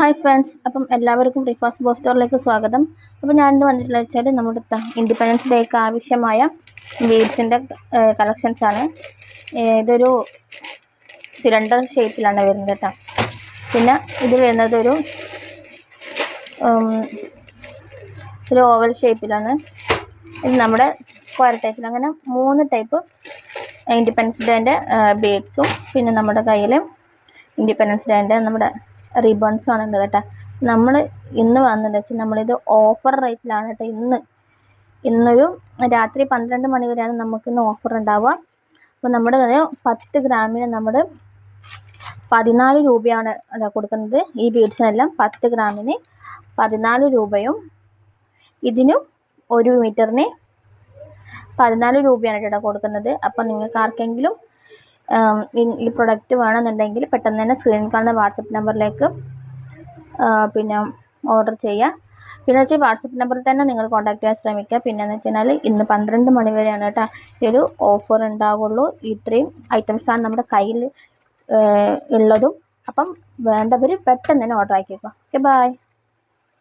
Hi friends, അപ്പം എല്ലാവർക്കും breakfast box സ്റ്റോറിലേക്ക് സ്വാഗതം. അപ്പോൾ ഞാനിന്ന് വന്നിട്ടുള്ളത് വെച്ചാൽ നമ്മുടെ ഇൻഡിപെൻഡൻസ് ഡേക്ക് ആവശ്യമായ ബീഡ്സിൻ്റെ കളക്ഷൻസ് ആണ്. ഇതൊരു സിലിണ്ടർ ഷേപ്പിലാണ് വരുന്നത് കേട്ടോ. പിന്നെ ഇത് വരുന്നത് ഒരു ഓവൽ ഷേപ്പിലാണ്. ഇത് നമ്മുടെ സ്ക്വയർ ടൈപ്പിൽ, അങ്ങനെ 3 ടൈപ്പ് ഇൻഡിപെൻഡൻസ് ഡേൻ്റെ ബീഡ്സും പിന്നെ നമ്മുടെ കയ്യിൽ ഇൻഡിപെൻഡൻസ് ഡേൻ്റെ നമ്മുടെ റിബൺസും ആണ് ഉള്ളത് കേട്ടോ. നമ്മൾ ഇന്ന് വന്നത് വെച്ചാൽ നമ്മളിത് ഓഫർ റേറ്റിലാണ് കേട്ടോ. ഇന്നൊരു രാത്രി 12 മണി വരെയാണ് നമുക്കിന്ന് ഓഫർ ഉണ്ടാവുക. അപ്പോൾ നമ്മുടെ 10 ഗ്രാമിന് നമ്മൾ 14 രൂപയാണ് കൊടുക്കുന്നത്. ഈ ബീഡ്സിനെല്ലാം 10 ഗ്രാമിന് 14 രൂപയും ഇതിനും 1 മീറ്ററിന് 14 രൂപയാണ് കേട്ടോ കൊടുക്കുന്നത്. അപ്പോൾ നിങ്ങൾക്ക് ആർക്കെങ്കിലും ഈ പ്രൊഡക്റ്റ് വേണമെന്നുണ്ടെങ്കിൽ പെട്ടെന്ന് തന്നെ സ്ക്രീനിൽ കാണുന്ന വാട്സപ്പ് നമ്പറിലേക്ക് പിന്നെ ഓർഡർ ചെയ്യുക. പിന്നെ വെച്ചാൽ വാട്സപ്പ് നമ്പറിൽ തന്നെ നിങ്ങൾ കോൺടാക്ട് ചെയ്യാൻ ശ്രമിക്കുക. പിന്നെയെന്ന് വെച്ച് കഴിഞ്ഞാൽ ഇന്ന് 12 മണി വരെയാണ് കേട്ടോ ഈ ഒരു ഓഫർ ഉണ്ടാവുള്ളൂ. ഇത്രയും ഐറ്റംസാണ് നമ്മുടെ കയ്യിൽ ഉള്ളതും. അപ്പം വേണ്ടവർ പെട്ടെന്ന് തന്നെ ഓർഡർ ആക്കിയേക്കുക. Okay, by.